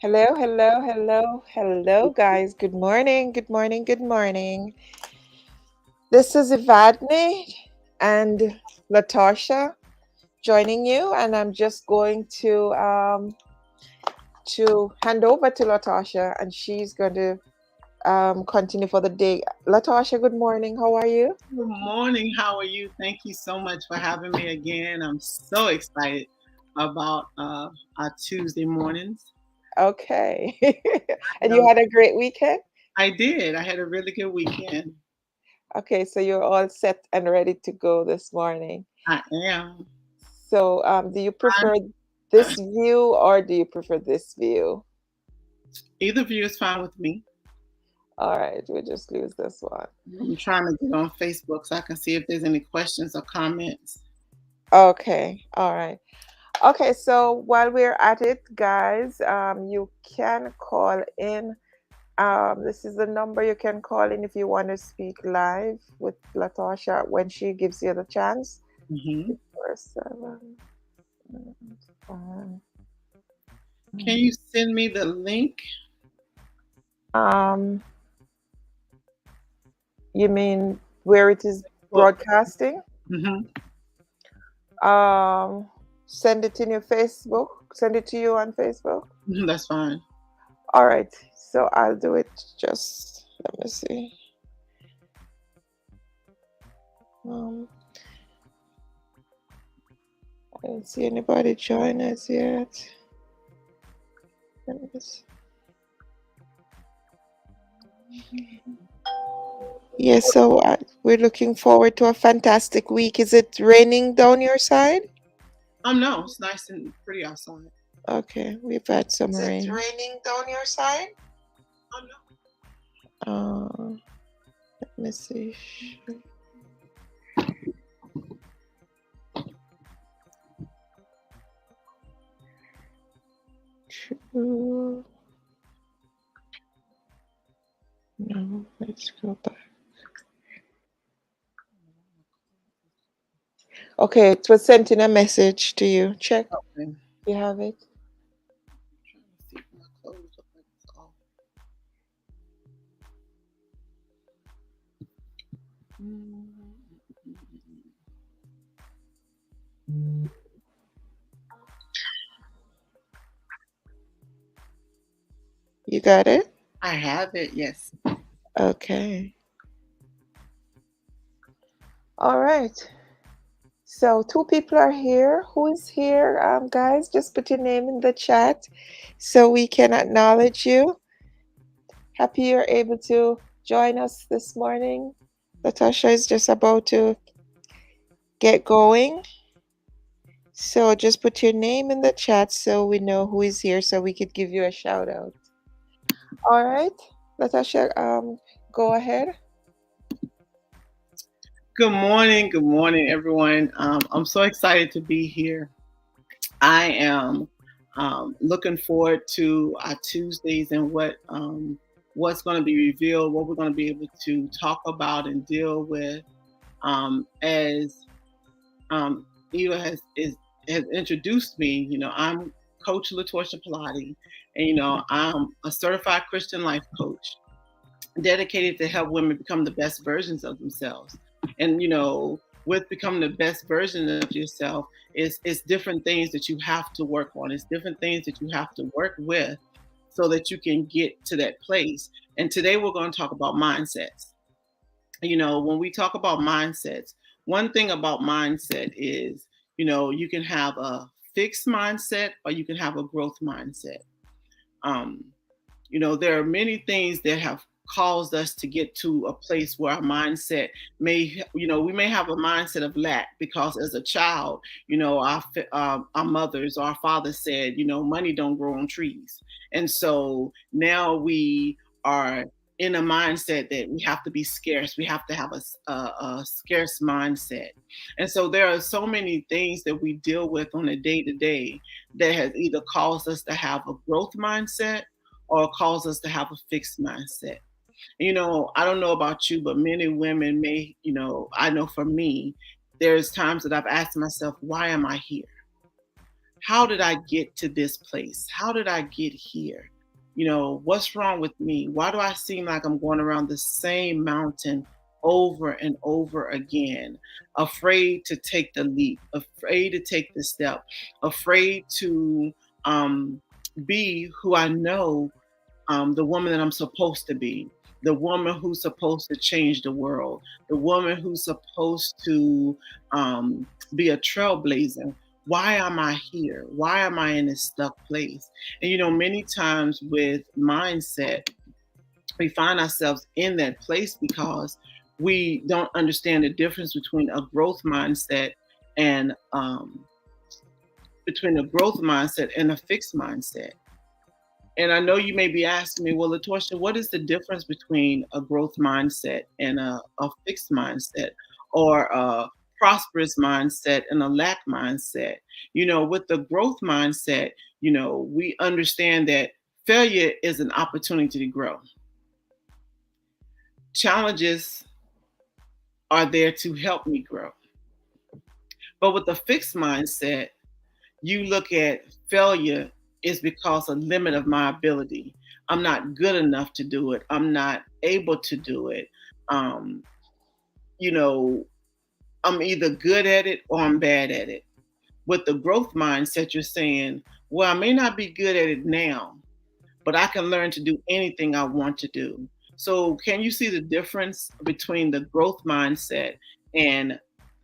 Hello, hello, hello, hello, guys. Good morning, good morning, good morning. This is Evadne and LaTorcha joining you, and I'm just going to hand over to LaTorcha, and she's going to continue for the day. LaTorcha, good morning. How are you? Good morning. How are you? Thank you so much for having me again. I'm so excited about our Tuesday mornings. Okay. And you Um, had a great weekend? I did. I had a really good weekend. Okay, so you're all set and ready to go this morning. I am. So, do you I'm prefer this view or do you prefer this view? either view is fine with me. All right, we'll just lose this one. I'm trying to get on Facebook so I can see if there's any questions or comments. Okay, all right. Okay, so while we're at it, guys, you can call in. This is the number you can call in if you want to speak live with Latasha when she gives you the chance. Hmm. 647. Can you send me the link? Um, you mean where it is Well, broadcasting? hmm. Um, Send it in your Facebook. Send it to you on Facebook. That's fine. All right. So I'll do it. Just let me see. Um, I don't see anybody join us yet. Let me see. Yes. So we're looking forward to a fantastic week. Is it raining down your side? No, it's nice and pretty outside. Okay, we've had some Is it rain. raining down your side? No. Let me see. True. No, let's go back. Okay, it was sent in a message to you. Check. Okay. You have it. Trying to see if my clothes look like it's off. Mm. You got it? I have it, yes. Okay. All right. So two people are here. Who is here? Guys, just put your name in the chat so we can acknowledge you. Happy you're able to join us this morning. Natasha is just about to get going. So just put your name in the chat so we know who is here so we could give you a shout out. All right. Natasha, go ahead. Good morning, everyone. I'm so excited to be here. I am looking forward to our Tuesdays and what's going to be revealed, what we're going to be able to talk about and deal with as Eva has introduced me. I'm Coach LaTorcha Pilates, and I'm a certified Christian life coach, dedicated to help women become the best versions of themselves. And with becoming the best version of yourself, it's different things that you have to work on. It's different things that you have to work with so that you can get to that place. And today we're going to talk about mindsets. When we talk about mindsets, one thing about mindset is, you can have a fixed mindset or you can have a growth mindset. Um, there are many things that have caused us to get to a place where our mindset we may have a mindset of lack because as a child, our mothers or our fathers said, money don't grow on trees. And so now we are in a mindset that we have to be scarce. We have to have a scarce mindset. And so there are so many things that we deal with on a day to day that has either caused us to have a growth mindset or cause us to have a fixed mindset. I don't know about you, but many women may, I know for me, there's times that I've asked myself, why am I here? How did I get to this place? How did I get here? What's wrong with me? Why do I seem like I'm going around the same mountain over and over again? Afraid to take the leap, afraid to take the step, afraid to um, be who I know, the woman that I'm supposed to be, the woman who's supposed to change the world, the woman who's supposed to be a trailblazer. Why am I here? Why am I in this stuck place? And many times with mindset, we find ourselves in that place because we don't understand the difference between a growth mindset and a fixed mindset. And I know you may be asking me, well, LaTorcha, what is the difference between a growth mindset and a fixed mindset, or a prosperous mindset and a lack mindset? With the growth mindset, we understand that failure is an opportunity to grow. Challenges are there to help me grow. But with a fixed mindset, you look at failure is because a limit of my ability. I'm not good enough to do it. I'm not able to do it. Um, you know, I'm either good at it or I'm bad at it. With the growth mindset, you're saying, well, I may not be good at it now, but I can learn to do anything I want to do. So, can you see the difference between the growth mindset and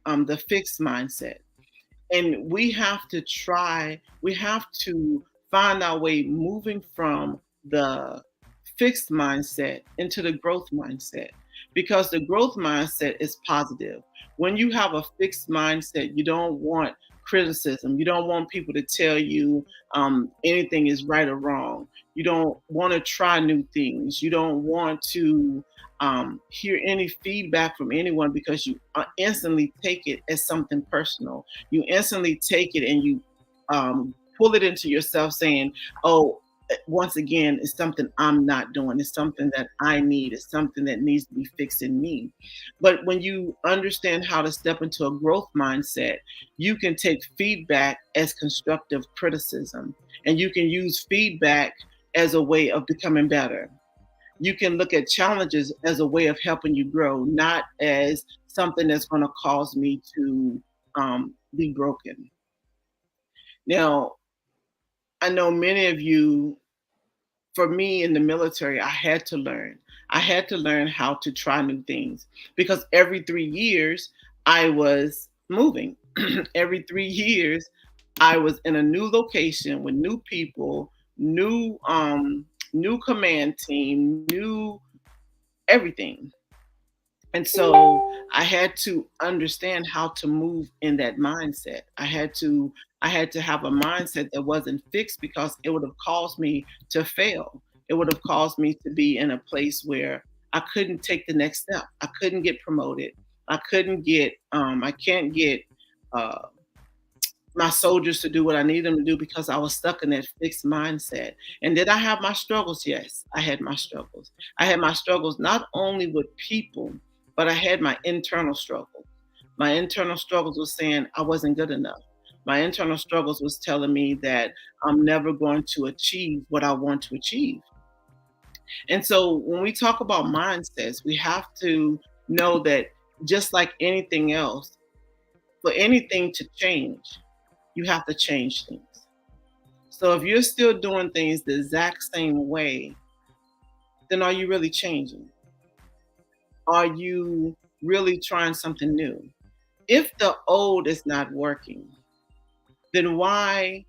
the fixed mindset? And we have to find our way moving from the fixed mindset into the growth mindset, because the growth mindset is positive. When you have a fixed mindset, you don't want criticism. You don't want people to tell you anything is right or wrong. You don't want to try new things. You don't want to hear any feedback from anyone, because you instantly take it as something personal. You instantly take it and you pull it into yourself, saying, oh, once again, it's something I'm not doing. It's something that I need. It's something that needs to be fixed in me. But when you understand how to step into a growth mindset, you can take feedback as constructive criticism, and you can use feedback as a way of becoming better. You can look at challenges as a way of helping you grow, not as something that's going to cause me to be broken. Now, I know many of you, for me in the military, I had to learn. I had to learn how to try new things, because every 3 years I was moving. Every 3 years I was in a new location with new people, new command team, new everything. And so I had to understand how to move in that mindset. I had to have a mindset that wasn't fixed, because it would have caused me to fail. It would have caused me to be in a place where I couldn't take the next step. I couldn't get promoted. I can't get uh, my soldiers to do what I need them to do, because I was stuck in that fixed mindset. And did I have my struggles? Yes, I had my struggles. I had my struggles not only with people, but I had my internal struggles. My internal struggles was saying I wasn't good enough. My internal struggles was telling me that I'm never going to achieve what I want to achieve. And so when we talk about mindsets, we have to know that, just like anything else, for anything to change, you have to change things. So if you're still doing things the exact same way, then are you really changing? Are you really trying something new? If the old is not working, then why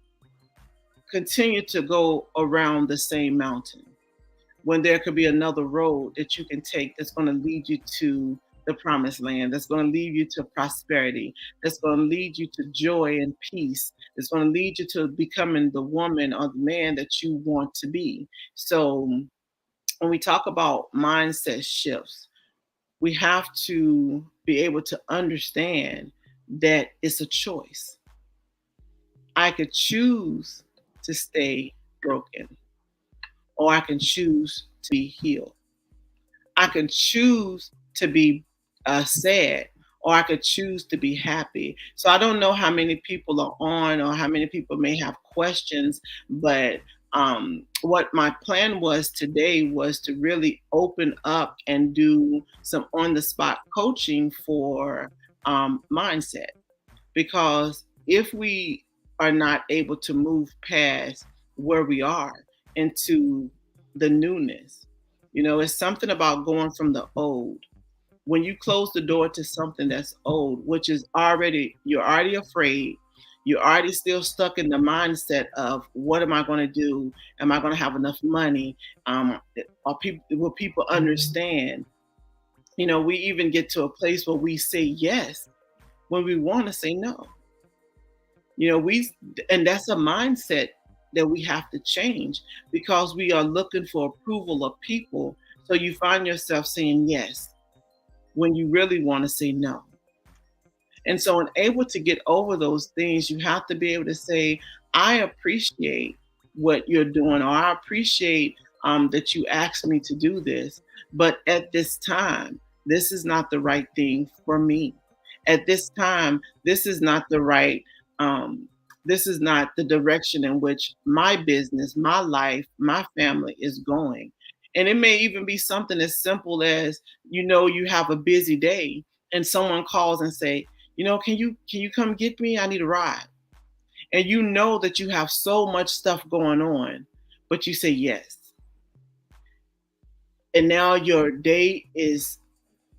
continue to go around the same mountain when there could be another road that you can take that's going to lead you to the promised land, that's going to lead you to prosperity, that's going to lead you to joy and peace, that's going to lead you to becoming the woman or the man that you want to be. So when we talk about mindset shifts, we have to be able to understand that it's a choice. I could choose to stay broken, or I can choose to be healed. I can choose to be sad, or I could choose to be happy. So I don't know how many people are on or how many people may have questions, but what my plan was today was to really open up and do some on the spot coaching for mindset. Because if we are not able to move past where we are into the newness, it's something about going from the old. When you close the door to something that's old, which is you're already afraid, you're already still stuck in the mindset of what am I going to do? Am I going to have enough money? Will people understand? We even get to a place where we say yes when we want to say no. We and that's a mindset that we have to change because we are looking for approval of people. So you find yourself saying yes when you really want to say no. And so, in able to get over those things, you have to be able to say, I appreciate what you're doing, or I appreciate that you asked me to do this. But at this time, this is not the right thing for me. At this time, um, this is not the direction in which my business, my life, my family is going. And it may even be something as simple as, you have a busy day and someone calls and say, can you come get me? I need a ride. And you know that you have so much stuff going on, but you say yes. And now your day is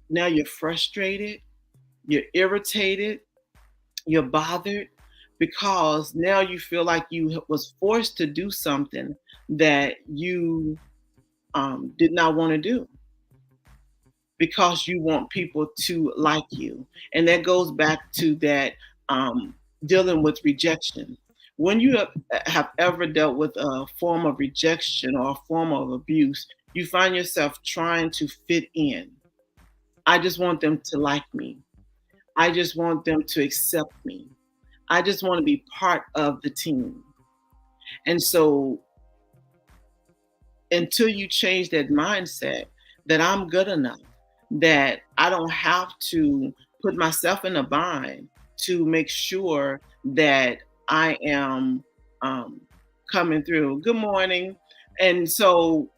now you're frustrated, you're irritated, you're bothered because now you feel like you was forced to do something that you did not want to do because you want people to like you. And that goes back to that dealing with rejection. When you have ever dealt with a form of rejection or a form of abuse, you find yourself trying to fit in. I just want them to like me. I just want them to accept me. I just want to be part of the team. And so until you change that mindset that I'm good enough, that I don't have to put myself in a bind to make sure that I am um, coming through. Good morning. And so,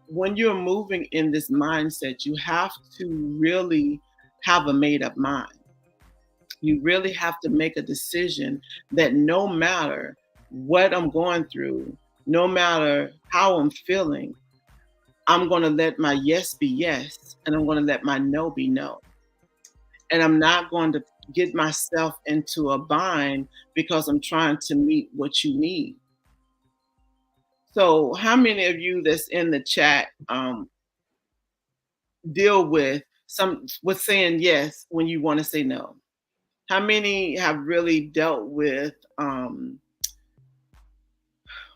when you're moving in this mindset, you have to really have a made up mind. You really have to make a decision that no matter what I'm going through, no matter how I'm feeling, I'm going to let my yes be yes, and I'm going to let my no be no. And I'm not going to get myself into a bind because I'm trying to meet what you need. So, how many of you that's in the chat deal with saying yes when you want to say no? How many have really dealt with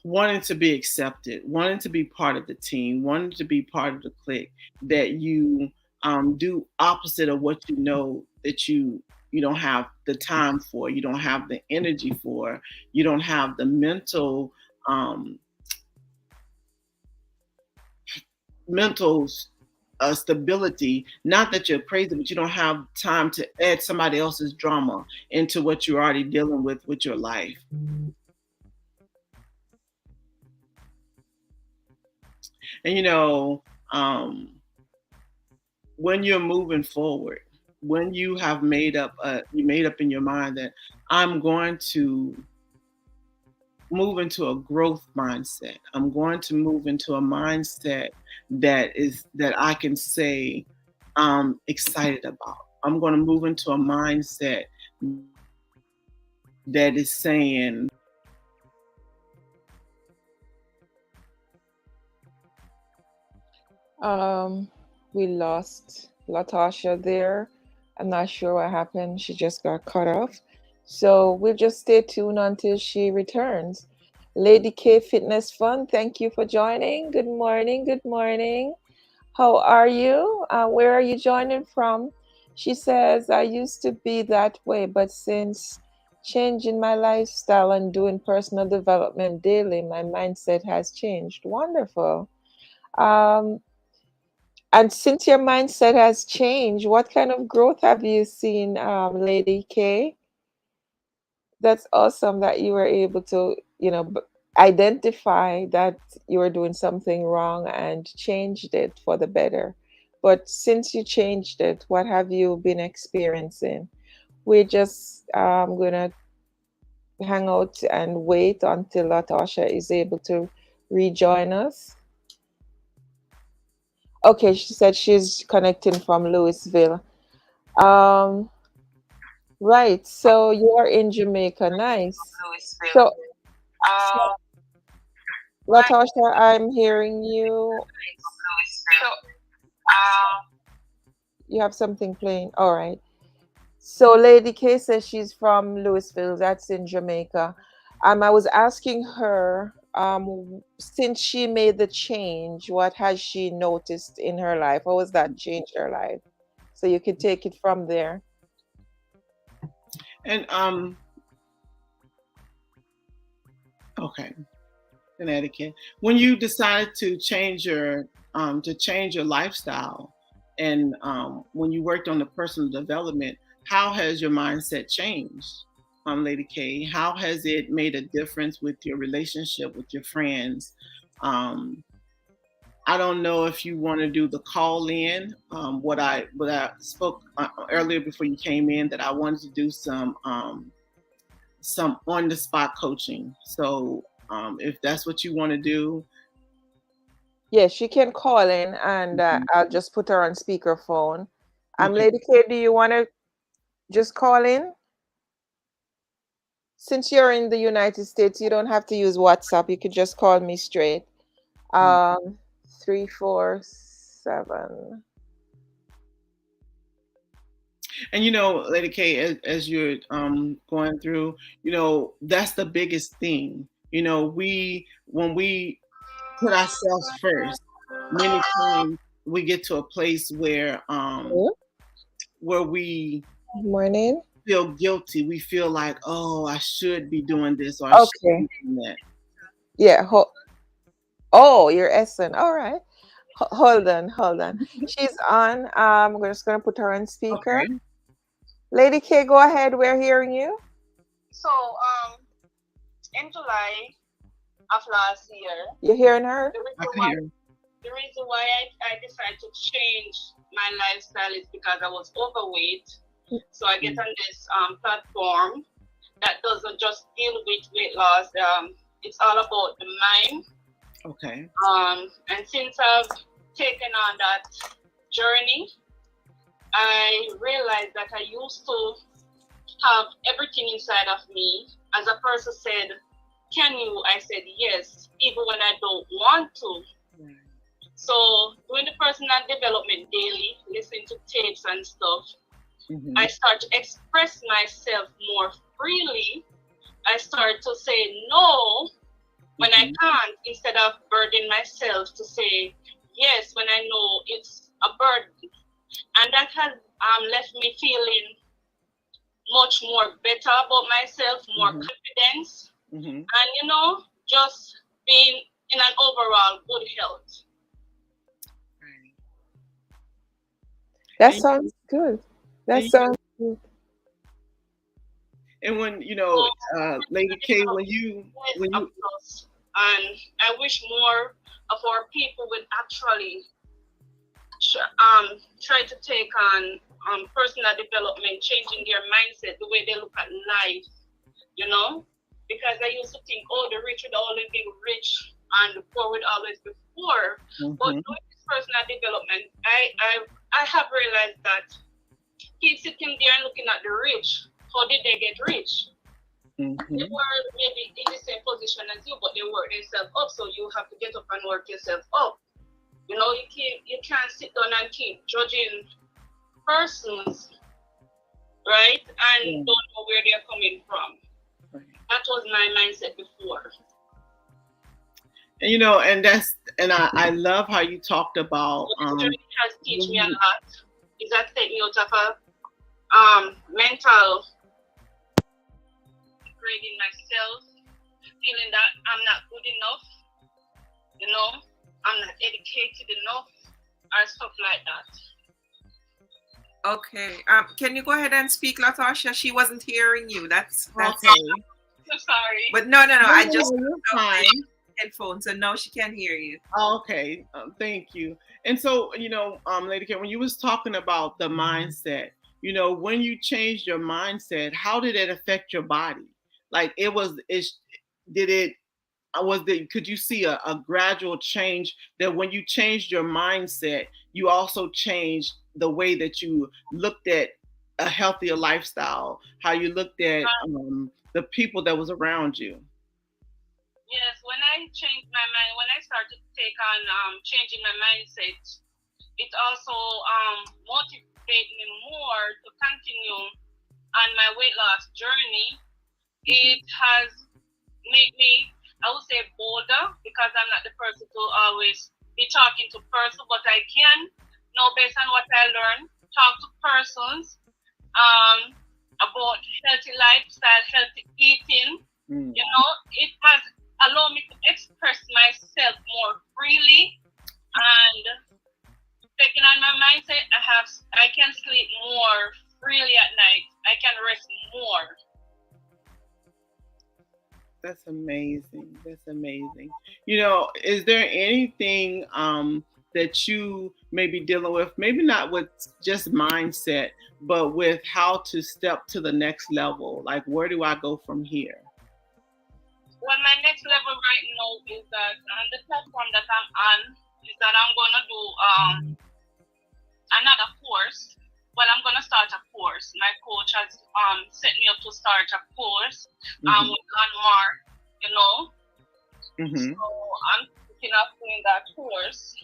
wanting to be accepted, wanting to be part of the team, wanting to be part of the clique, that you do opposite of what you know that you don't have the time for, you don't have the energy for, you don't have the um, mental stability. Not that you're crazy, but you don't have time to add somebody else's drama into what you're already dealing with your life. And when you're moving forward, when you made up in your mind that I'm going to move into a growth mindset. I'm going to move into a mindset that I can say I'm excited about. I'm going to move into a mindset that is saying, Um, we lost LaTorcha there. I'm not sure what happened. She just got cut off. So we'll just stay tuned until she returns. Lady K Fitness Fun, thank you for joining. Good morning. Good morning. How are you? Where are you joining from? She says, I used to be that way, but since changing my lifestyle and doing personal development daily, my mindset has changed. Wonderful. Um, And since your mindset has changed, what kind of growth have you seen, Lady K? That's awesome that you were able to, identify that you were doing something wrong and changed it for the better. But since you changed it, what have you been experiencing? We're just gonna hang out and wait until LaTorcha is able to rejoin us. Okay, she said she's connecting from Louisville. Um, right. So you are in Jamaica. Nice. So, so LaTosha, I'm hearing you. You have something playing. All right. So Lady K says she's from Louisville. That's in Jamaica. I was asking her, since she made the change, what has she noticed in her life? How has that changed her life? So you could take it from there. And okay, Connecticut. When you decided to change your lifestyle, and when you worked on the personal development, how has your mindset changed, Lady K? How has it made a difference with your relationship with your friends? Um, I don't know if you want to do the call in. What I spoke earlier before you came in, that I wanted to do some on the spot coaching. So if that's what you want to do. Yes, she can call in, and Mhm. I'll just put her on speakerphone. Okay. Lady K, do you want to just call in? Since you're in the United States, you don't have to use WhatsApp. You could just call me straight. Mm. 347. And Lady K, as you're going through, that's the biggest thing. We when we put ourselves first, many times we get to a place where we Good morning. feel guilty. We feel like, oh, I should be doing this, or I should Okay. be doing that. Yeah. Oh, you're Essen. All right. Hold on. Hold on. She's on. We're just gonna put her on speaker. Okay. Lady K, go ahead. We're hearing you. So, in July of last year, You're hearing her. the I reason can why hear. the reason why I decided to change my lifestyle is because I was overweight. So I get on this platform that doesn't just deal with weight loss. It's all about the mind. Okay. And since I've taken on that journey, I realized that I used to have everything inside of me. As a person said, can you? I said yes, even when I don't want to. Right. So doing the personal development daily, listening to tapes and stuff, Mm-hmm. I start to express myself more freely. I start to say no when I Mm-hmm. can't, instead of burdening myself to say yes when I know it's a burden. And that has left me feeling much more better about myself, more Mm-hmm. confidence, Mm-hmm. and just being in an overall good health. Right. That And sounds good. That and sounds good. and when So Lady personal K, development is when a you plus, and I wish more of our people would actually try to take on personal development, changing their mindset, the way they look at life. You know, because I used to think, oh, the rich would always be rich and the poor would always be poor. But Mm-hmm. doing this personal development, I have realized that keep sitting there and looking at the rich. How did they get rich? They Mm-hmm. were maybe in the same position as you, but they worked themselves up. So you have to get up and work yourself up. You can't sit down and keep judging persons, right? And Yeah. don't know where they're coming from. Right. That was my mindset before. And I love how you talked about So this journey has teach when me a you lot. Is that take me out of a mental grading myself, feeling that I'm not good enough, I'm not educated enough, or stuff like that. Okay. Can you go ahead and speak, LaTorcha? She wasn't hearing you. That's. Okay. So sorry. But no. No, I no, just no, you're fine. headphones, so no, she can't hear you. Okay, thank you. And so, Lady K, when you was talking about the mindset, when you changed your mindset, how did it affect your body? Like did it, could you see a gradual change that when you changed your mindset, you also changed the way that you looked at a healthier lifestyle, how you looked at the people that was around you? Yes, when I changed my mind, when I started to take on changing my mindset, it also motivated me more to continue on my weight loss journey. It has made me, I would say, bolder, because I'm not the person to always be talking to person, but I can now, based on what I learned, talk to persons about healthy lifestyle, healthy eating. It has allowed me to express myself more freely, and taking on my mindset, I can sleep more freely at night. I can rest more. That's amazing. That's amazing. Is there anything that you may be dealing with, maybe not with just mindset, but with how to step to the next level? Like, where do I go from here? Well, my next level right now is that on the platform that I'm on, is that I'm going to do another course. Well, I'm going to start a course. My coach has set me up to start a course with Landmark, Mm-hmm. So I'm thinking of doing that course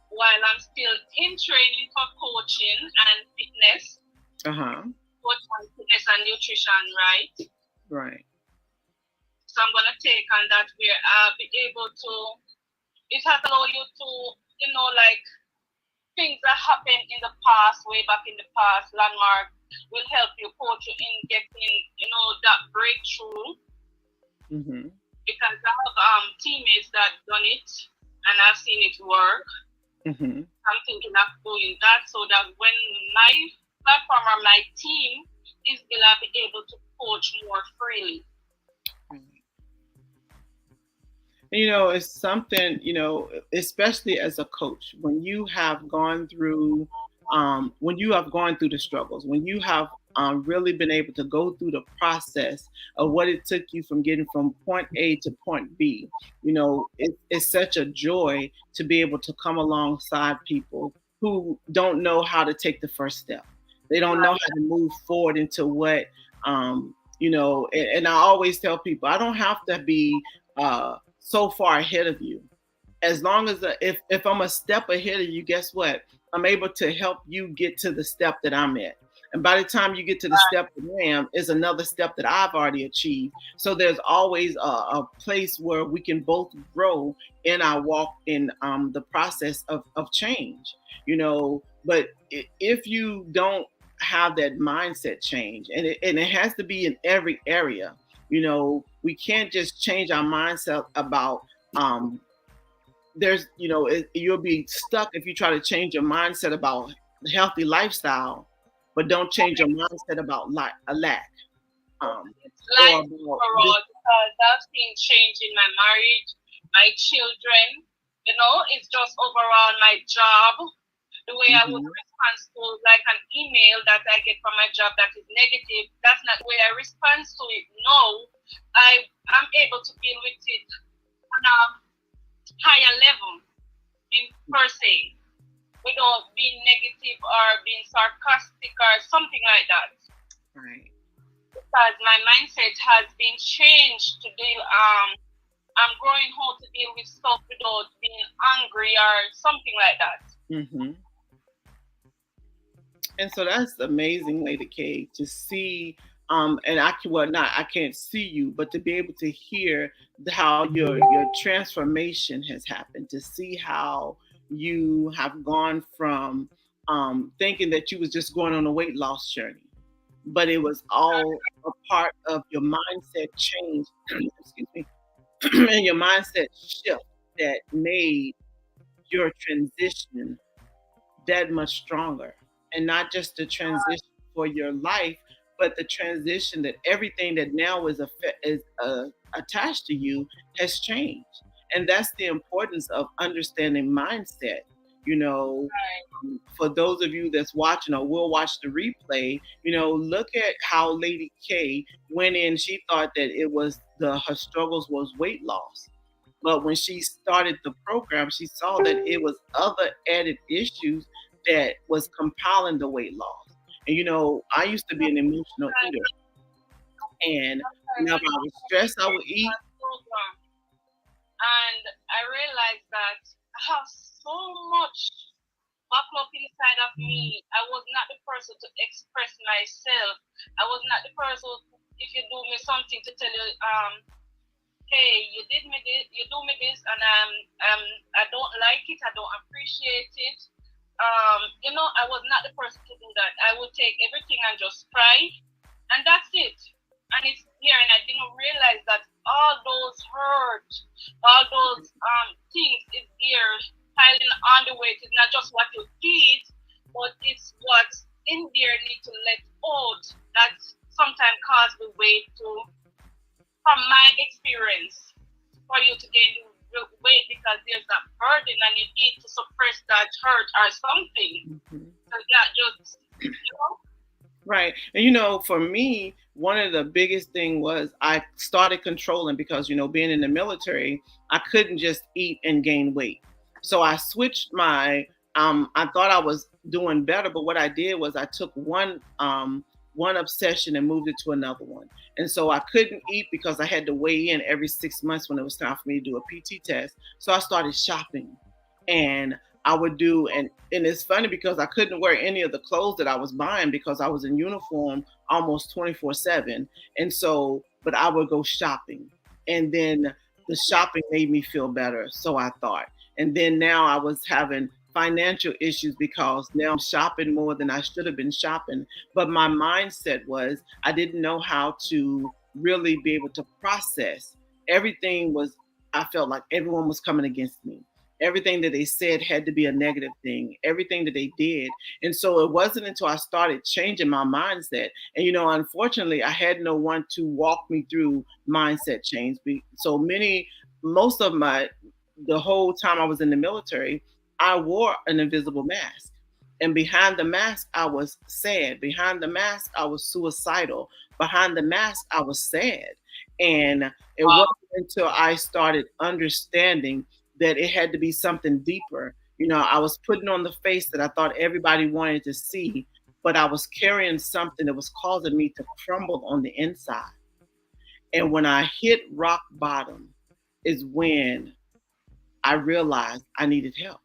while I'm still in training for coaching and fitness. Coaching, fitness and nutrition, right? Right. So I'm going to take on that where I'll be able to, it has allowed you to, like things that happened in the past, way back in the past, Landmark will help you, coach you in getting, that breakthrough. Because I have teammates that done it and I've seen it work. I'm thinking of doing that so that when my platform or my team is going to be able to coach more freely. It's something, especially as a coach, when you have gone through the struggles, when you have really been able to go through the process of what it took you from getting from point A to point B, it's such a joy to be able to come alongside people who don't know how to take the first step. They don't know how to move forward into what, and I always tell people, I don't have to be so far ahead of you. As long as if I'm a step ahead of you, guess what? I'm able to help you get to the step that I'm at. And by the time you get to the step that I am, is another step that I've already achieved. So there's always a place where we can both grow in our walk in the process of change. But if you don't have that mindset change, and it has to be in every area. We can't just change our mindset about you'll be stuck if you try to change your mindset about healthy lifestyle, but don't change your mindset about a lack. Life overall, because I've seen change in my marriage, my children, it's just overall my job. The way I would respond to like an email that I get from my job that is negative, that's not the way I respond to it. No, I'm able to deal with it on a higher level per se, without being negative or being sarcastic or something like that. Right. Because my mindset has been changed to deal. I'm growing how to deal with stuff without being angry or something like that. And so that's amazing, Lady K, to see, and I can't see you, but to be able to hear how your transformation has happened, to see how you have gone from thinking that you was just going on a weight loss journey, but it was all a part of your mindset change, excuse me, and your mindset shift that made your transition that much stronger. And not just the transition for your life, but the transition that everything that now is attached to you has changed. And that's the importance of understanding mindset. You know, for those of you that's watching or will watch the replay, look at how Lady K went in. She thought that it was her struggles was weight loss. But when she started the program, she saw that it was other added issues that was compiling the weight loss. And I used to be an emotional eater. And whenever I was stressed, I would eat. And I realized that I have so much buckle up inside of me. I was not the person to express myself. I was not the person, if you do me something, to tell you, hey, you did me this, you do me this, and I don't like it, I don't appreciate it. I was not the person to do that. I would take everything and just cry, and that's it. And it's here, and I didn't realize that all those hurt, all those things is there piling on the weight. It's not just what you eat, but it's what's in there need to let out that sometimes cause the weight to, from my experience, for you to gain the weight, because there's that burden and you need to suppress that hurt or something. So it's not just, Right. And for me, one of the biggest thing was I started controlling because, being in the military, I couldn't just eat and gain weight. So I switched I thought I was doing better, but what I did was I took one obsession and moved it to another one. And so I couldn't eat because I had to weigh in every 6 months when it was time for me to do a PT test. So I started shopping, and I would do, and it's funny because I couldn't wear any of the clothes that I was buying because I was in uniform almost 24/7. And so, but I would go shopping, and then the shopping made me feel better. So I thought, and then now I was having financial issues because now I'm shopping more than I should have been shopping. But my mindset was I didn't know how to really be able to process. Everything was, I felt like everyone was coming against me. Everything that they said had to be a negative thing, everything that they did. And so it wasn't until I started changing my mindset. And, unfortunately, I had no one to walk me through mindset change. So most of the whole time I was in the military, I wore an invisible mask. And behind the mask, I was sad. Behind the mask, I was suicidal. Behind the mask, I was sad. And it wasn't until I started understanding that it had to be something deeper. I was putting on the face that I thought everybody wanted to see, but I was carrying something that was causing me to crumble on the inside. And when I hit rock bottom is when I realized I needed help.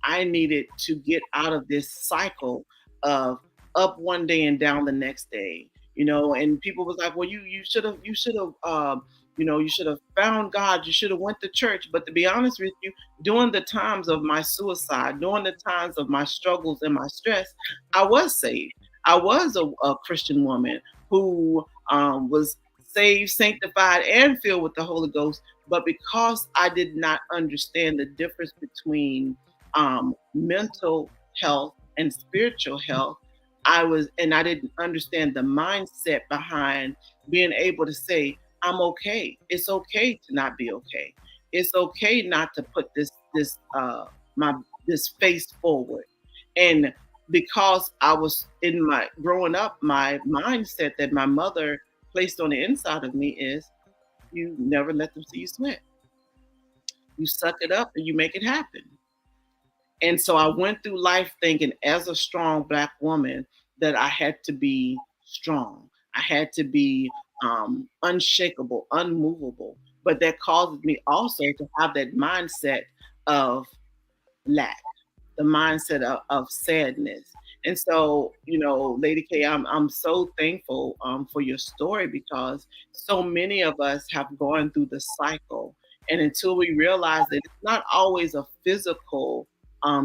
I needed to get out of this cycle of up one day and down the next day. And people was like, well, you should have you should have found God, you should have went to church. But to be honest with you, during the times of my suicide, during the times of my struggles and my stress, I was saved. I was a Christian woman who was saved, sanctified, and filled with the Holy Ghost. But because I did not understand the difference between mental health and spiritual health, I didn't understand the mindset behind being able to say, I'm okay. It's okay to not be okay. It's okay not to put this face forward. And because I was in my growing up, my mindset that my mother placed on the inside of me is, you never let them see you sweat. You suck it up and you make it happen. And so I went through life thinking, as a strong Black woman, that I had to be strong. I had to be unshakable, unmovable. But that causes me also to have that mindset of lack, the mindset of sadness. And so, Lady K, I'm so thankful for your story, because so many of us have gone through the cycle. And until we realize that it's not always a physical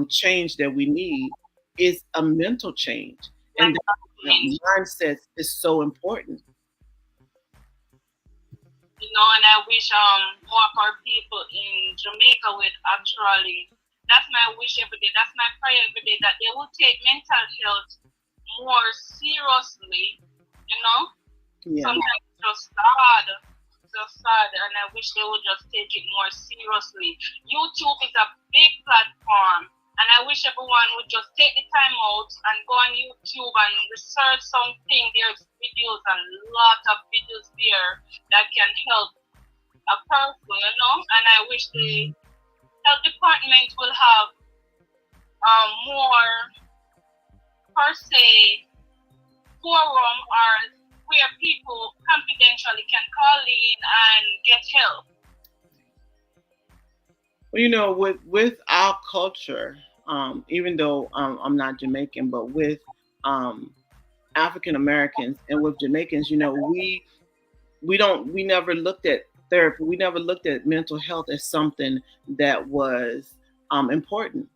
change that we need, it's a mental change. And that mindset is so important. And I wish more of our people in Jamaica would actually That's my wish every day. That's my prayer every day, that they will take mental health more seriously. You know, Yeah. sometimes it's just sad, and I wish they would just take it more seriously. YouTube is a big platform, and I wish everyone would just take the time out and go on YouTube and research something. There's videos, and a lot of videos there that can help a person, you know. And I wish the health department will have more, per se, forum or where people confidentially can call in and get help. Well, you know, with our culture, even though I'm not Jamaican, but with um, African Americans and with Jamaicans, you know, we never looked at therapy. We never looked at mental health as something that was important.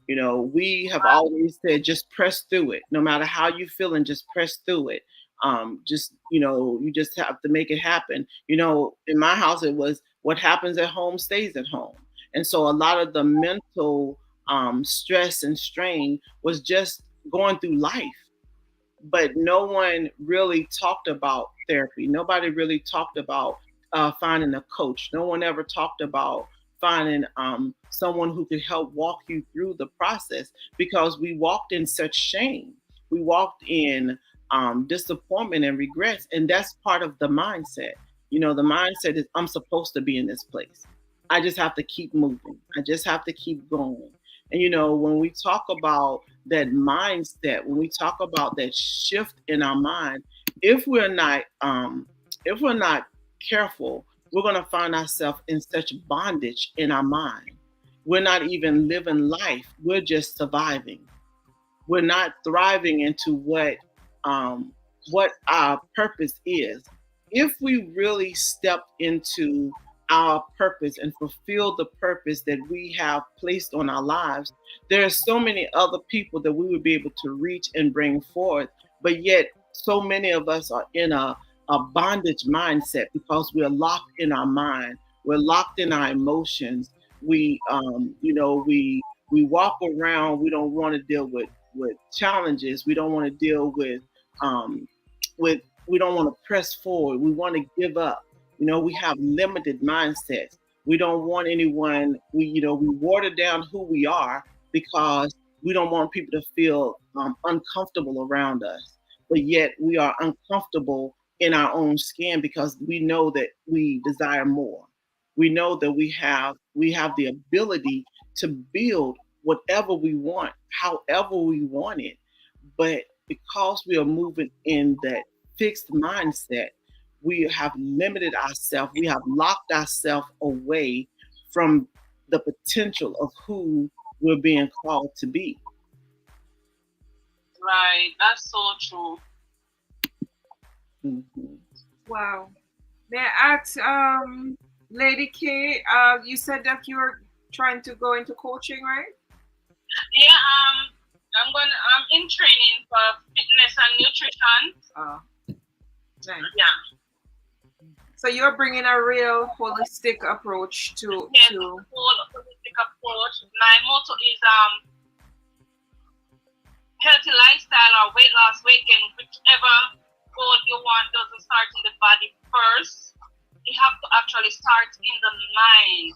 You know, we have always said just press through it. No matter how you feeling, just press through it. Just, you know, you just have to make it happen. You know, in my house it was what happens at home stays at home. And so a lot of the mental stress and strain was just going through life, but no one really talked about therapy. Nobody really talked about finding a coach. No one ever talked about finding someone who could help walk you through the process, because we walked in such shame. We walked in disappointment and regrets. And that's part of the mindset. You know, the mindset is I'm supposed to be in this place. I just have to keep moving. I just have to keep going. And, you know, when we talk about that mindset, when we talk about that shift in our mind, if we're not if we're not careful, we're going to find ourselves in such bondage in our mind. We're not even living life, we're just surviving. We're not thriving into what our purpose is. If we really step into our purpose and fulfill the purpose that we have placed on our lives, there are so many other people that we would be able to reach and bring forth. But yet, so many of us are in a bondage mindset because we're locked in our mind. We're locked in our emotions. You know, we walk around. We don't want to deal with challenges. We don't want to deal um, with. We don't want to press forward. We want to give up. You know, we have limited mindsets. We don't want anyone. We water down who we are because we don't want people to feel uncomfortable around us. But yet we are uncomfortable in our own skin because we know that we desire more. We know that we have the ability to build whatever we want, however we want it. But because we are moving in that fixed mindset, we have limited ourselves. We have locked ourselves away from the potential of who we're being called to be. Right, that's so true. Mhm. Wow. May I ask, Lady K, you said that you were trying to go into coaching, right? Yeah, I'm in training for fitness and nutrition. Oh, nice. Yeah. So you're bringing a real holistic approach to Yes, whole holistic approach. My motto is healthy lifestyle or weight loss, weight gain, whichever goal you want doesn't start in the body first. You have to actually start in the mind,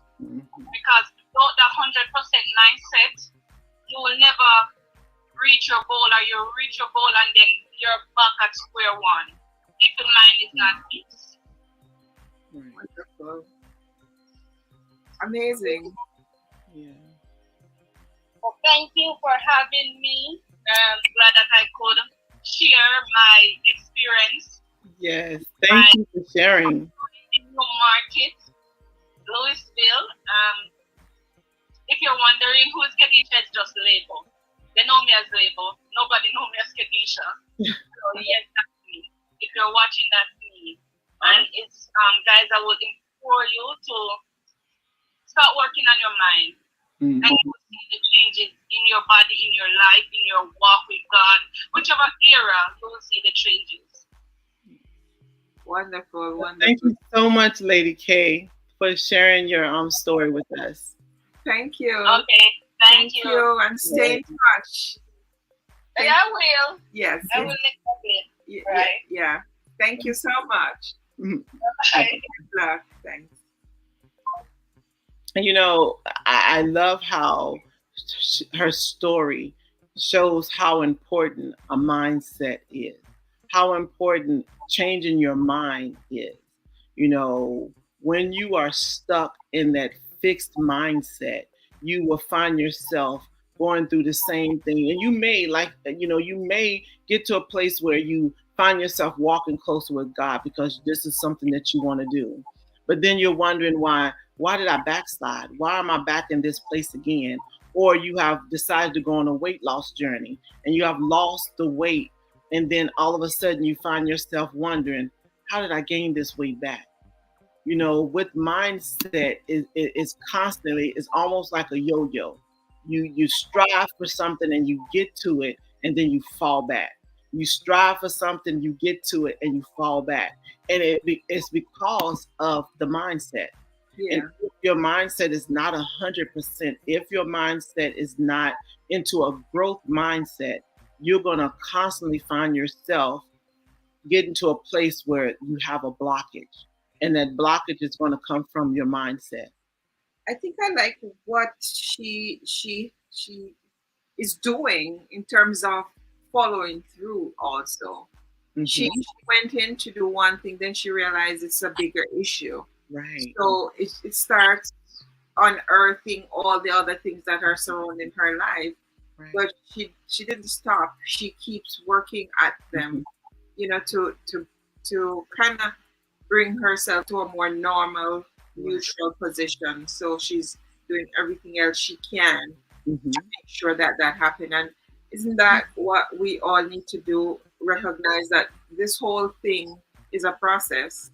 because without that 100% mindset, you will never reach your goal, or you reach your goal and then you're back at square one if the mind is not fixed. Wonderful. Amazing. Yeah. Well, thank you for having me. I'm glad that I could share my experience. Yes. Thank you for sharing. In New Market, Louisville. If you're wondering who is Kedisha, it's just Label. They know me as Label. Nobody know me as Kedisha. So yes, that's me. If you're watching, that's me. And it's guys, I would implore you to start working on your mind. Mhm. And you will see the changes in your body, in your life, in your walk with God. Whichever era, you will see the changes. Wonderful, wonderful. Thank you so much, Lady K, for sharing your story with us. Thank you. Okay. Thank Thank you. you, and stay in touch. Thank, I will. yes, I yes, will next it. yeah, Right. yeah. Thank you so much. Mhm. Bye. Good luck. Thanks. And I love how her story shows how important a mindset is, how important changing your mind is. You know, when you are stuck in that fixed mindset, you will find yourself going through the same thing. And you may get to a place where you find yourself walking closer with God because this is something that you want to do. But then you're wondering why did I backslide? Why am I back in this place again? Or you have decided to go on a weight loss journey and you have lost the weight, and then all of a sudden you find yourself wondering, how did I gain this weight back? With mindset is constantly, it's almost like a yo-yo. You strive for something and you get to it, and then you fall back. You strive for something, you get to it, and you fall back. And it's because of the mindset. And Yeah, if your mindset is not 100%, if your mindset is not into a growth mindset, you're going to constantly find yourself getting to a place where you have a blockage. And that blockage is going to come from your mindset. I think I like what she is doing in terms of following through. Also, she Hmm. went in to do one thing, then she realized it's a bigger issue. Right. So it starts unearthing all the other things that are surrounding her life, Right. but she didn't stop. She keeps working at Hmm. them, to kind of bring herself to a more normal, Right. neutral position. So she's doing everything else she can to Hmm. make sure that that happen. And isn't that what we all need to do? Recognize that this whole thing is a process,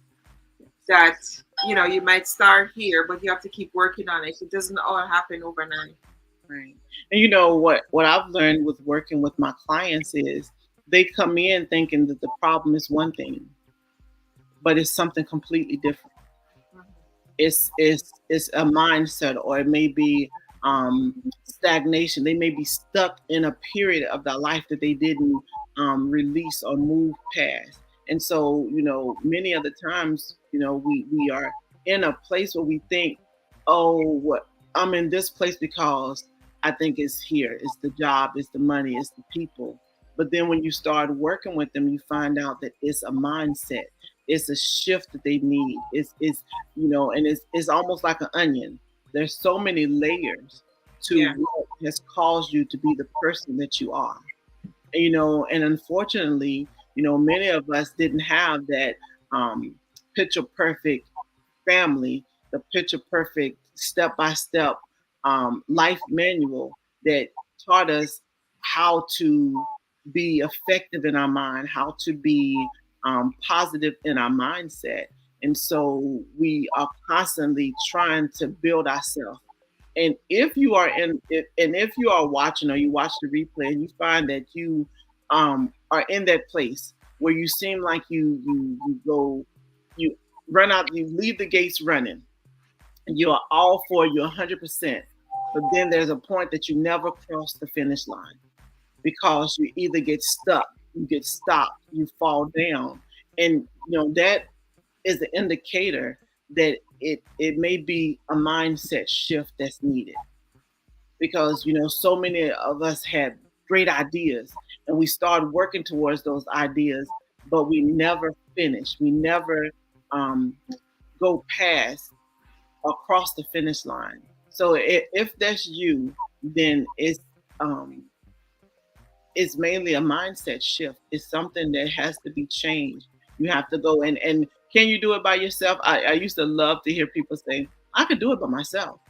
that you might start here, but you have to keep working on it. It doesn't all happen overnight. Right. And what I've learned with working with my clients is they come in thinking that the problem is one thing, but it's something completely different. It's a mindset, or it may be stagnation. They may be stuck in a period of their life that they didn't release or move past. And so many of the times we are in a place where we think, oh, what, I'm in this place because I think it's here, it's the job, it's the money, it's the people. But then when you start working with them, you find out that it's a mindset, it's a shift that they need. And it's almost like an onion. There's so many layers to Yeah, what has caused you to be the person that you are. And unfortunately, many of us didn't have that picture perfect family, the picture perfect step by step life manual that taught us how to be effective in our mind, how to be positive in our mindset. And so we are constantly trying to build ourselves. And if you are watching or you watch the replay and you find that you are in that place where you seem like you run out, you leave the gates running, and you are all for you 100%, but then there's a point that you never cross the finish line because you either get stuck, you get stopped, you fall down, and that is an indicator that it may be a mindset shift that's needed, because so many of us had great ideas and we started working towards those ideas, but we never finish, we never um, go past across the finish line. So if that's you, then um, it's mainly a mindset shift. It's something that has to be changed. You have to go and can you do it by yourself? I used to love to hear people say, I could do it by myself.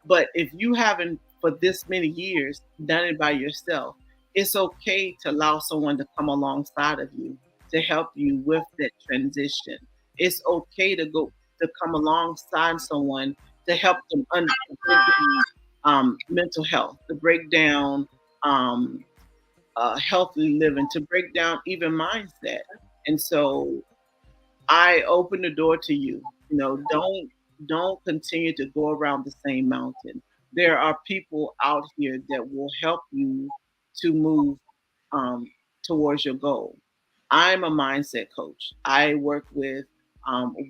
But if you haven't for this many years done it by yourself, it's okay to allow someone to come alongside of you to help you with that transition. It's okay to come alongside someone to help them to break down mental health, to break down um, healthy living, to break down even mindset. And so I open the door to you. Don't continue to go around the same mountain. there are people out here that will help you to move um, towards your goal. I'm a mindset coach. I work with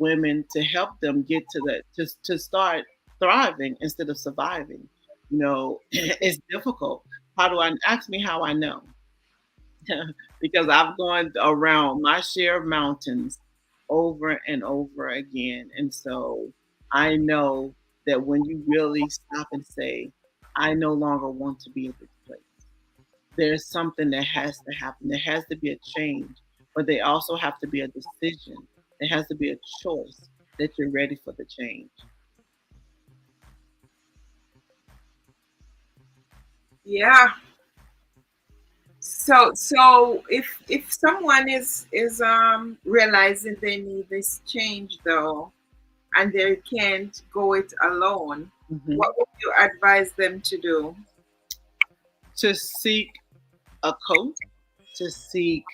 women to help them get to to start thriving instead of surviving. You know, it's difficult. How do I ask me how I know? Because I've gone around my share of mountains over and over again. And so I know that when you really stop and say, I no longer want to be at this place, there's something that has to happen. There has to be a change, but there also have to be a decision. There has to be a choice that you're ready for the change. Yeah. So if someone is realizing they need this change though, and they can't go it alone, Hmm. what would you advise them to do? To seek a coach, to seek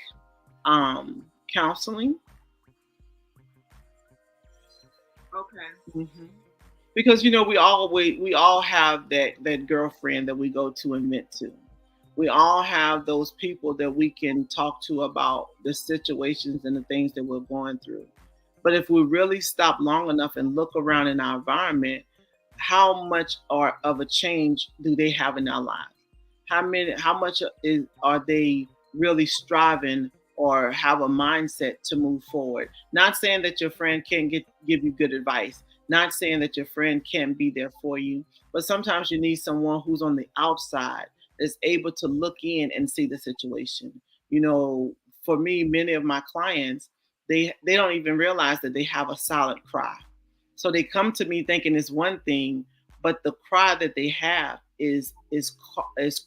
counseling. Okay. Hmm. Because we all have that girlfriend that we go to and vent to. We all have those people that we can talk to about the situations and the things that we're going through. But if we really stop long enough and look around in our environment, how much of a change do they have in our lives? How much are they really striving or have a mindset to move forward? Not saying that your friend can't give you good advice, not saying that your friend can't be there for you, but sometimes you need someone who's on the outside that's able to look in and see the situation. You know, for me, many of my clients, they don't even realize that they have a silent cry. So they come to me thinking it's one thing, but the cry that they have is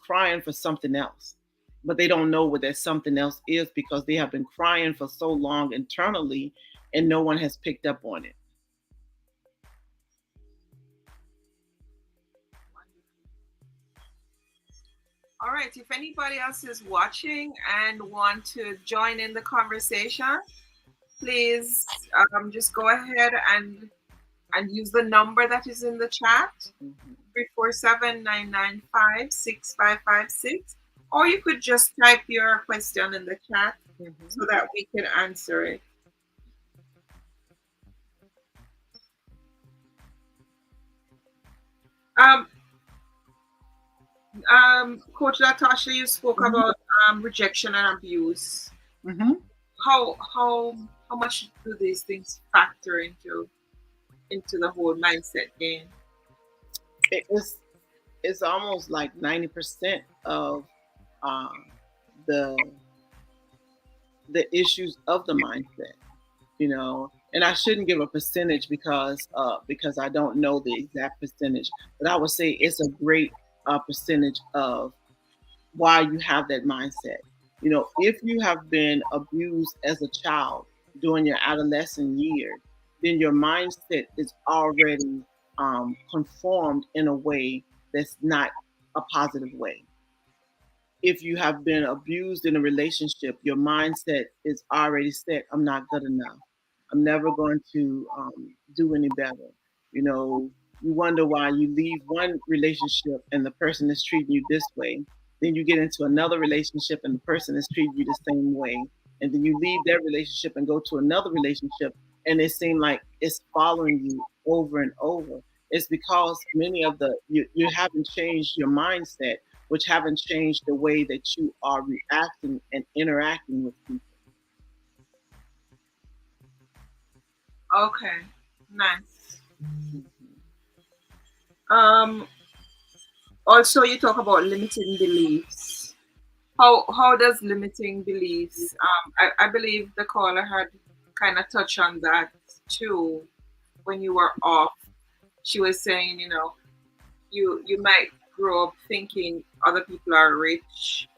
crying for something else. But they don't know what that something else is because they have been crying for so long internally and no one has picked up on it. All right. If anybody else is watching and want to join in the conversation, please just go ahead and use the number that is in the chat, Mhm. 347-995-6556. Or you could just type your question in the chat Mhm. so that we can answer it. Um, Coach LaTorcha, you spoke Mhm. about rejection and abuse. Mhm. How much do these things factor into the whole mindset game? It's almost like 90% of uh, the issues of the mindset. And I shouldn't give a percentage because I don't know the exact percentage, but I would say it's a great percentage of why you have that mindset. If you have been abused as a child during your adolescent years, then your mindset is already conformed in a way that's not a positive way. If you have been abused in a relationship, your mindset is already set. I'm not good enough. I'm never going to do any better. You wonder why you leave one relationship and the person is treating you this way. Then you get into another relationship and the person is treating you the same way. And then you leave that relationship and go to another relationship and it seems like it's following you over and over. It's because many of you haven't changed your mindset, which haven't changed the way that you are reacting and interacting with people. Okay, nice. Mhm. Um, Also, you talk about limiting beliefs. How does limiting beliefs? I believe the caller had kind of touched on that too when you were off. She was saying, you might grow up thinking other people are rich,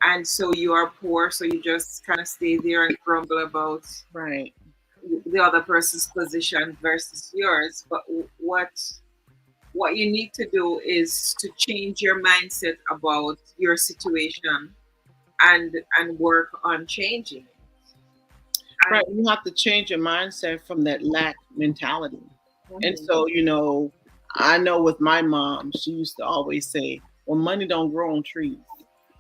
and so you are poor, so you just kind of stay there and grumble about Right. the other person's position versus yours. But what you need to do is to change your mindset about your situation and work on changing it. Right. And You have to change your mindset from that lack mentality. And mhm, so, I know with my mom, she used to always say, "Well, money don't grow on trees."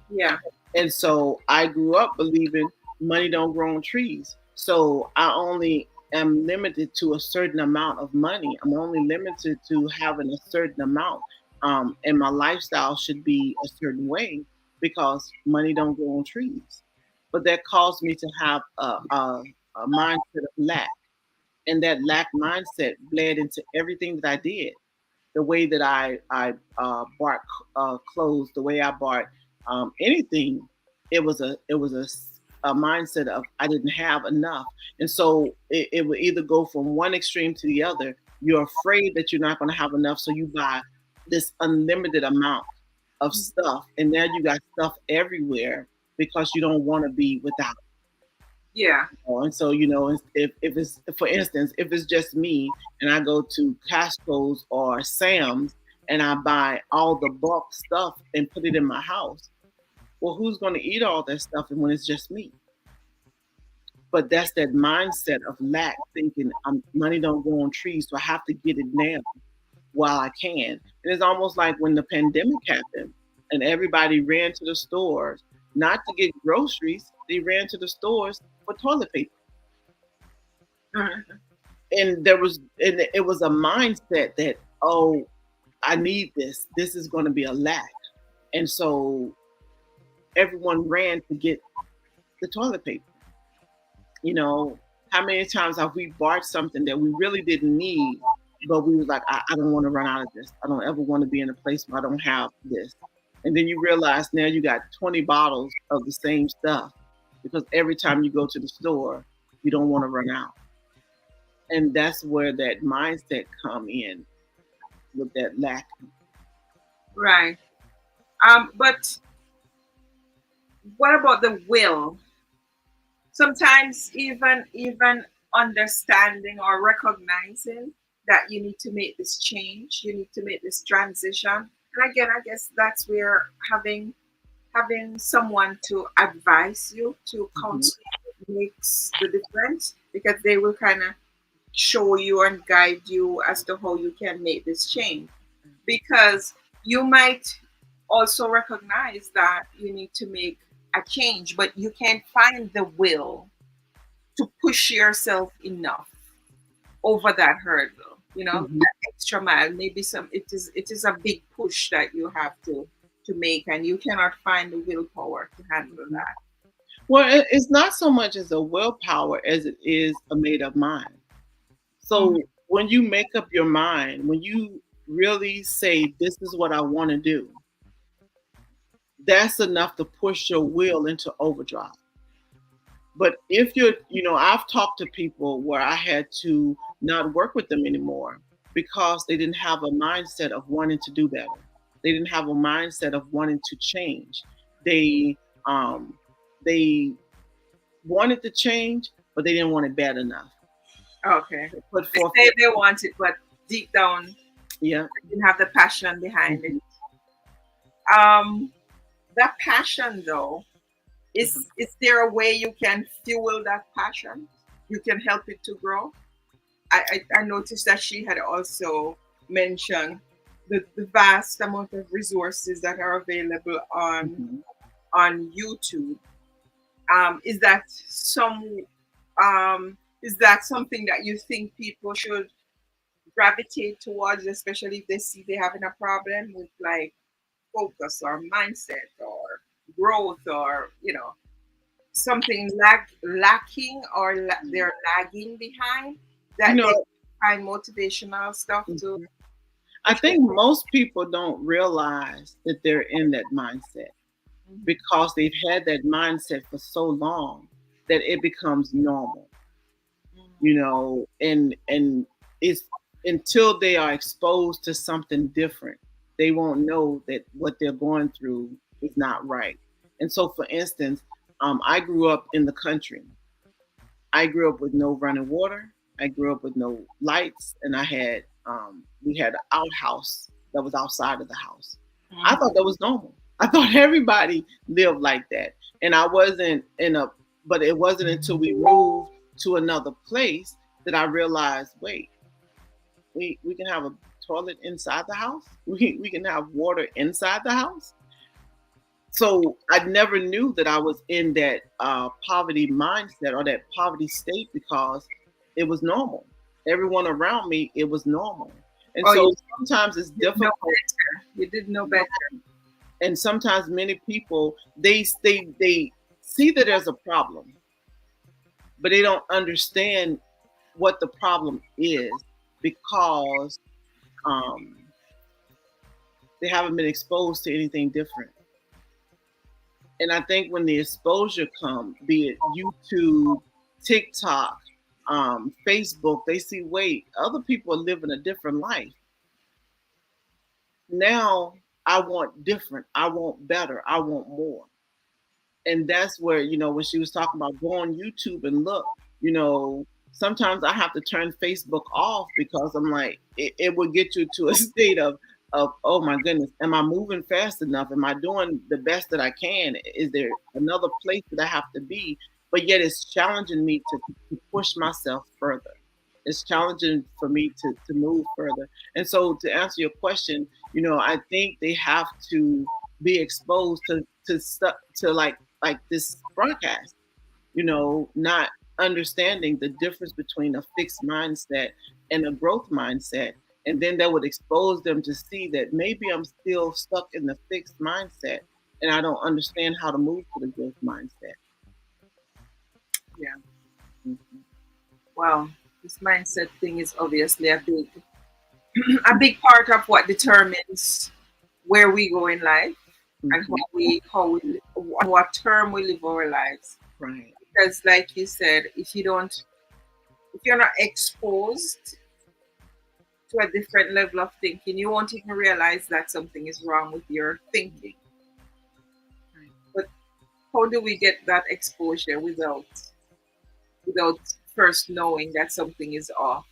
Yeah. And so I grew up believing money don't grow on trees. So I only am limited to a certain amount of money. I'm only limited to having a certain amount. And my lifestyle should be a certain way because money don't grow on trees. But that caused me to have a mindset of lack. And that lack mindset bled into everything that I did. The way that I bought clothes, the way I bought anything, it was a mindset of I didn't have enough, and so it would either go from one extreme to the other. You're afraid that you're not going to have enough, so you buy this unlimited amount of stuff, and now you got stuff everywhere because you don't want to be without. Yeah. And so, if it's, for instance, if it's just me and I go to Costco's or Sam's and I buy all the bulk stuff and put it in my house, well, who's going to eat all that stuff when it's just me? But that's that mindset of lack, thinking money don't grow on trees, so I have to get it now while I can. And it's almost like when the pandemic happened and everybody ran to the stores, not to get groceries, they ran to the stores for toilet paper. Mhm. And it was a mindset that, oh, I need this is going to be a lack, and so everyone ran to get the toilet paper. you know how many times have we bought something that we really didn't need, but we was like, I don't want to run out of this, I don't ever want to be in a place where I don't have this, and then you realize now you got 20 bottles of the same stuff because every time you go to the store you don't want to run out. And that's where that mindset come in with that lack. Right. But what about the will? Sometimes even understanding or recognizing that you need to make this change, you need to make this transition. And again, I guess that's where having someone to advise you, to Mhm. counsel you makes the difference, because they will kind of show you and guide you as to how you can make this change. Because you might also recognize that you need to make a change, but you can't find the will to push yourself enough over that hurdle. Mhm. That extra mile. Maybe it is a big push that you have to make, and you cannot find the willpower to handle that. Well, it's not so much as a willpower as it is a made up mind. Mhm. So when you make up your mind, when you really say, this is what I want to do, that's enough to push your will into overdrive. But if I've talked to people where I had to not work with them anymore because they didn't have a mindset of wanting to do better. They didn't have a mindset of wanting to change. They um, they wanted to change, but they didn't want it bad enough. Okay. They put They forth, say they want it, but deep down, yeah. they didn't have the passion behind it. Mhm. Um, that passion, though, Mhm. is there a way you can fuel that passion? You can help it to grow. I noticed that she had also mentioned the vast amount of resources that are available Mhm. on YouTube. Is that is that something that you think people should gravitate towards, especially if they see they're having a problem with like focus or mindset or growth, or something lacking, or they're lagging behind, You that they know, find motivational stuff to mhm. I push think most people don't realize that they're in that mindset them. because they've had that mindset for so long that it becomes normal. And it's until they are exposed to something different, they won't know that what they're going through is not right. And so, for instance, I grew up in the country. I grew up with no running water. I grew up with no lights, and we had an outhouse that was outside of the house. I Mhm. thought that was normal. I thought everybody lived like that, and I wasn't in a. But it wasn't until we moved to another place that I realized, wait, we can have a toilet inside the house. We can have water inside the house. So I never knew that I was in that poverty mindset or that poverty state because it was normal. Everyone around me, it was normal. And Oh, so you sometimes it's did know difficult. better. You did know better. And sometimes many people they see that there's a problem, but they don't understand what the problem is because um, they haven't been exposed to anything different. And I think when the exposure comes, be it YouTube, TikTok, Facebook, they see, wait, other people are living a different life. Now I want different. I want better. I want more. And that's where, when she was talking about go on YouTube and look, sometimes I have to turn Facebook off because I'm like, it will get you to a state of, oh my goodness, am I moving fast enough? Am I doing the best that I can? Is there another place that I have to be? But yet it's challenging me to push myself further. It's challenging for me to move further. And so to answer your question, I think they have to be exposed to stuff, to like this broadcast, not understanding the difference between a fixed mindset and a growth mindset. And then that would expose them to see that maybe I'm still stuck in the fixed mindset and I don't understand how to move to the growth mindset. Yeah. Mhm. Well, this mindset thing is obviously a big part of what determines where we go in life and Mhm. how we on what term we live our lives. Right. Because, like you said, if you're not exposed to a different level of thinking, you won't even realize that something is wrong with your thinking. Right. But how do we get that exposure without first knowing that something is off?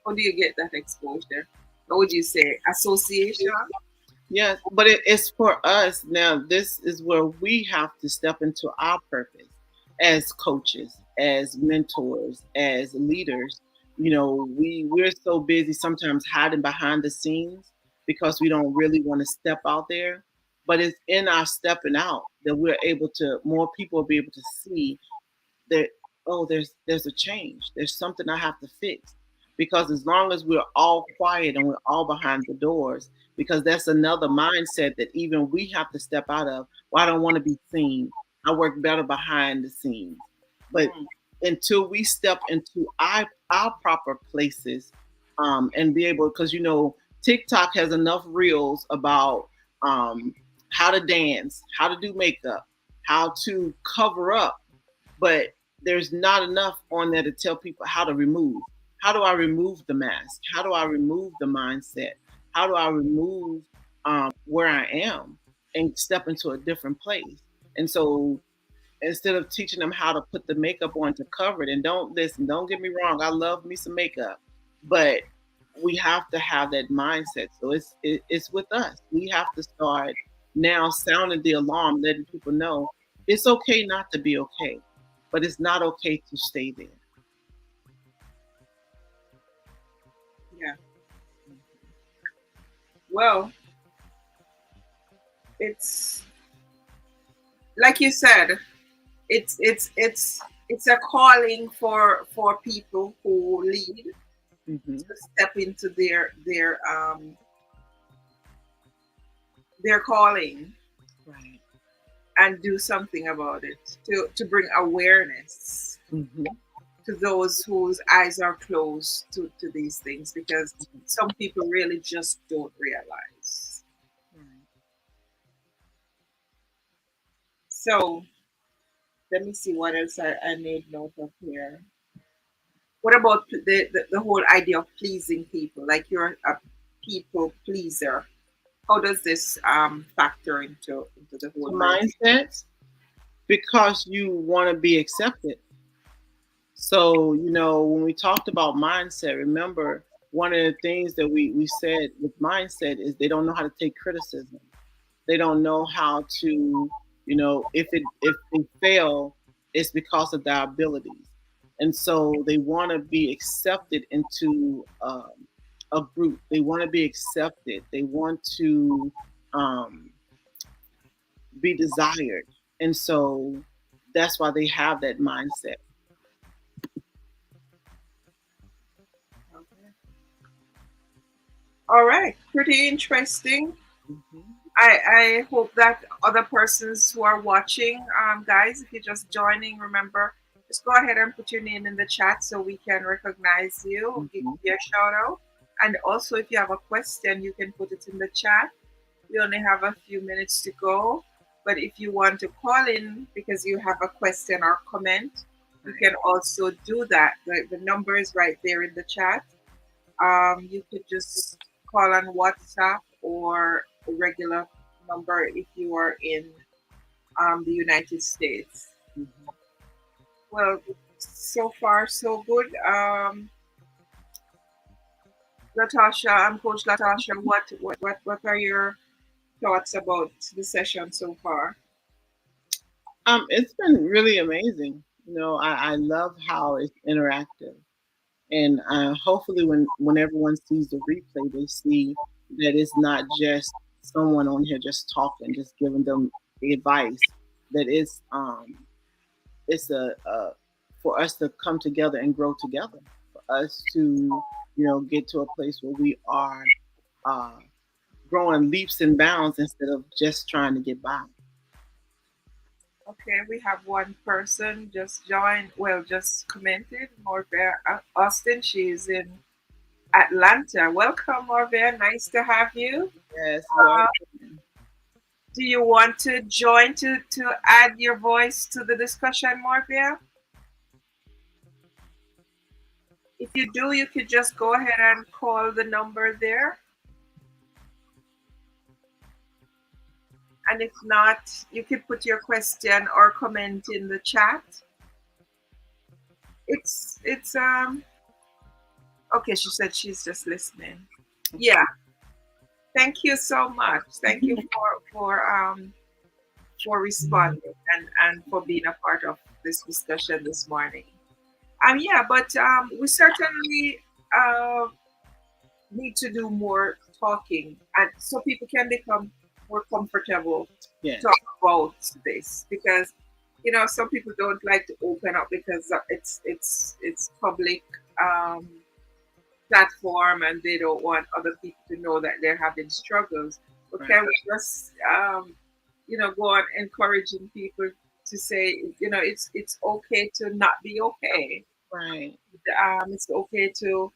How do you get that exposure? What would you say? Association? Yes, but it's for us now. This is where we have to step into our purpose as coaches, as mentors, as leaders. We're so busy sometimes hiding behind the scenes because we don't really want to step out there. But it's in our stepping out that we're able to more people will be able to see that, oh, there's a change, there's something I have to fix. Because as long as we're all quiet and we're all behind the doors, because that's another mindset that even we have to step out of. Well, I don't want to be seen, I work better behind the scenes. But Mm, until we step into our proper places, and be able, because TikTok has enough reels about um, how to dance, how to do makeup, how to cover up, but there's not enough on there to tell people how to remove. How do I remove the mask? How do I remove the mindset? How do I remove where I am and step into a different place? And so instead of teaching them how to put the makeup on to cover it, and don't listen, don't get me wrong, I love me some makeup, but we have to have that mindset. So it's with us. We have to start now sounding the alarm, letting people know it's okay not to be okay, but it's not okay to stay there. yeah. Well, it's like you said, it's a calling for people who lead Hmm. to step into their calling Right. and do something about it to bring awareness Hmm. to those whose eyes are closed to these things, because some people really just don't realize. Right. So let me see what else I made note of here. What about the whole idea of pleasing people? Like you're a people pleaser. How does this factor into the whole mindset? Mindset, because you want to be accepted. So, when we talked about mindset, remember one of the things that we said with mindset is they don't know how to take criticism. They don't know how to, if they fail, it's because of their abilities. And so they want to be accepted into a group. They want to be accepted. They want to um, be desired, and so that's why they have that mindset. Okay. All right, pretty interesting. Hmm. I hope that other persons who are watching, guys, if you're just joining, remember, just go ahead and put your name in the chat so we can recognize you, give Hmm. you a shout out. And also, if you have a question, you can put it in the chat. We only have a few minutes to go. But if you want to call in because you have a question or comment, you Right. can also do that. The number is right there in the chat. You could just call on WhatsApp or a regular number if you are in the United States. Hmm. Well, so far so good. LaTorcha, I'm Coach LaTorcha. What are your thoughts about the session so far? It's been really amazing. I love how it's interactive, and hopefully, when everyone sees the replay, they see that it's not just someone on here just talking, just giving them advice. That it's a for us to come together and grow together, for us to get to a place where we are uh, growing leaps and bounds instead of just trying to get by. Okay, we have one person just joined, well, just commented, Morvea Austin. She's in Atlanta. Welcome, Morvea. Nice to have you. Yes, well, Uh, do you want to join to add your voice to the discussion, Morvea? If you do, you could just go ahead and call the number there. And if not, you could put your question or comment in the chat. It's okay, she said she's just listening. Yeah. Thank you so much. Thank you for responding and for being a part of this discussion this morning. Yeah, but we certainly uh, need to do more talking, and so people can become more comfortable to yes, talk about this because some people don't like to open up because it's public um, platform and they don't want other people to know that they're having struggles. But right, can we just go on encouraging people to say it's okay to not be okay. right. It's okay to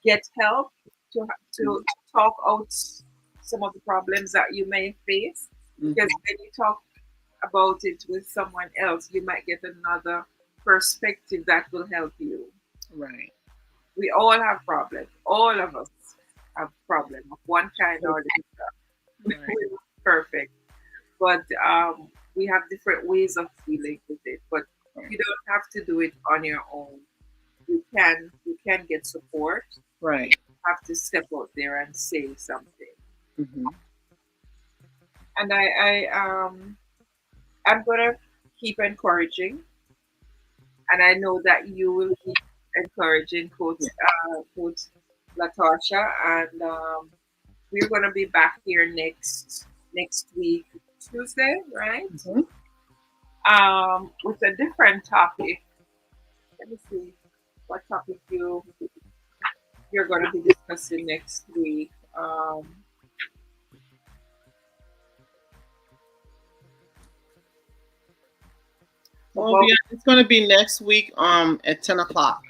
get help to talk out some of the problems that you may face because Hmm. when you talk about it with someone else you might get another perspective that will help you. Right. We all have problems. All of us have problems of one kind or the other. Right. We're not perfect, but we have different ways of dealing with it. But Right. you don't have to do it on your own. You can get support. Right. Have to step out there and say something. Hmm. And I'm gonna keep encouraging, and I know that you will keep encouraging Yeah. Coach LaTorcha, and we're gonna be back here next week Tuesday, right? Hmm. With a different topic. Let me see what topic you're gonna be discussing next week. Well, About yeah, it's going to be next week at 10 o'clock.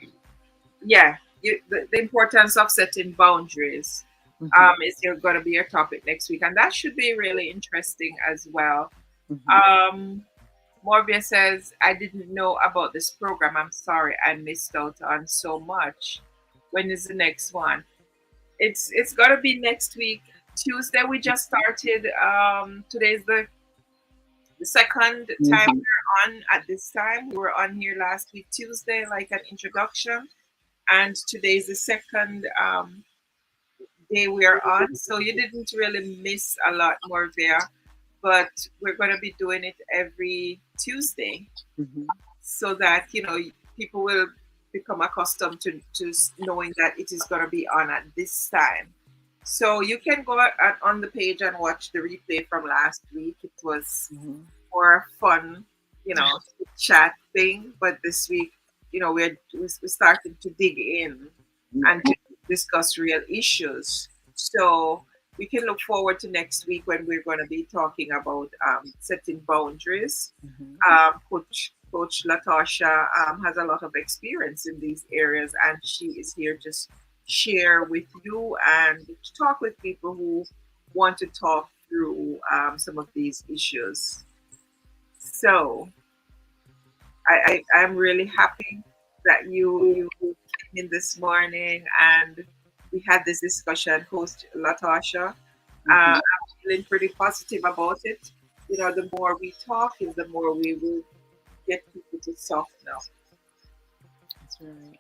yeah, the importance of setting boundaries Hmm. is going to be your topic next week, and that should be really interesting as well. Hmm. Um, Morvia says, I didn't know about this program. I'm sorry, I missed out on so much. When is the next one? It's got to be next week, Tuesday. We just started. Today's the second time Hmm. we're on at this time. We were on here last week, Tuesday, like an introduction, and today's the second day we are on. So you didn't really miss a lot more there, but we're going to be doing it every Tuesday Hmm. so that people will. become accustomed to knowing that it is going to be on at this time. So you can go on the page and watch the replay from last week. It was Mhm. more fun, chat thing. But this week, we're starting to dig in Yeah. and to discuss real issues. So we can look forward to next week when we're going to be talking about setting boundaries. Mhm. Coach LaTorcha has a lot of experience in these areas, and she is here to share with you and to talk with people who want to talk through some of these issues. So I'm really happy that you came in this morning and we had this discussion, host LaTasha. Mhm. I'm feeling pretty positive about it. The more we talk, is the more we will get people to soften up. That's right.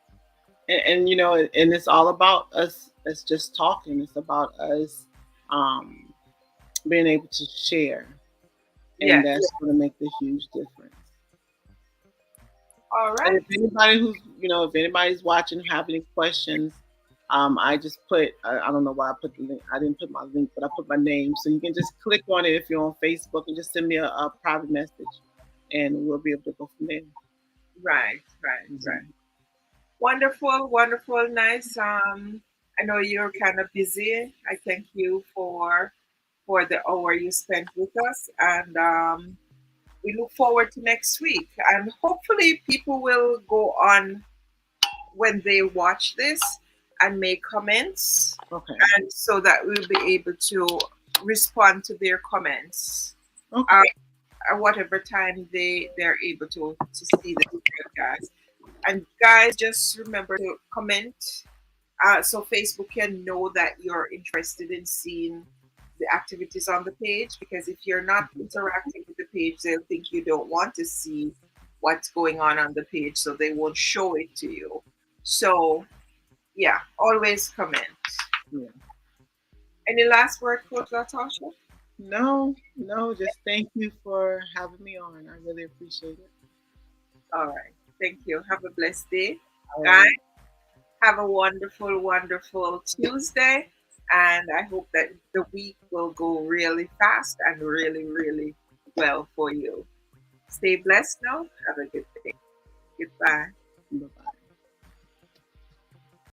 And and it's all about us. It's just talking. It's about us um, being able to share, and Yes. that's going to make the huge difference. All And right. if anybody if anybody's watching, have any questions, I just put, I don't know why I put the link. I didn't put my link, but I put my name. So you can just click on it if you're on Facebook and just send me a private message and we'll be able to go from there. Right. Right. Right. Mhm. Wonderful. Wonderful. Nice. I know you're kind of busy. I thank you for the hour you spent with us, and we look forward to next week. And hopefully, people will go on when they watch this and make comments, Okay. and so that we'll be able to respond to their comments Okay. at whatever time they're able to see the podcast. And guys, just remember to comment so Facebook can know that you're interested in seeing the activities on the page. Because if you're not interacting with the page, they'll think you don't want to see what's going on the page, so they won't show it to you. So yeah, always comment. Yeah. Any last word, Coach Latasha? No, no, just thank you for having me on. I really appreciate it. All right. Thank you. Have a blessed day. All Guys, right. have a wonderful, wonderful Tuesday. And I hope that the week will go really fast and really, really well for you. Stay blessed now. Have a good day. Goodbye. Bye-bye.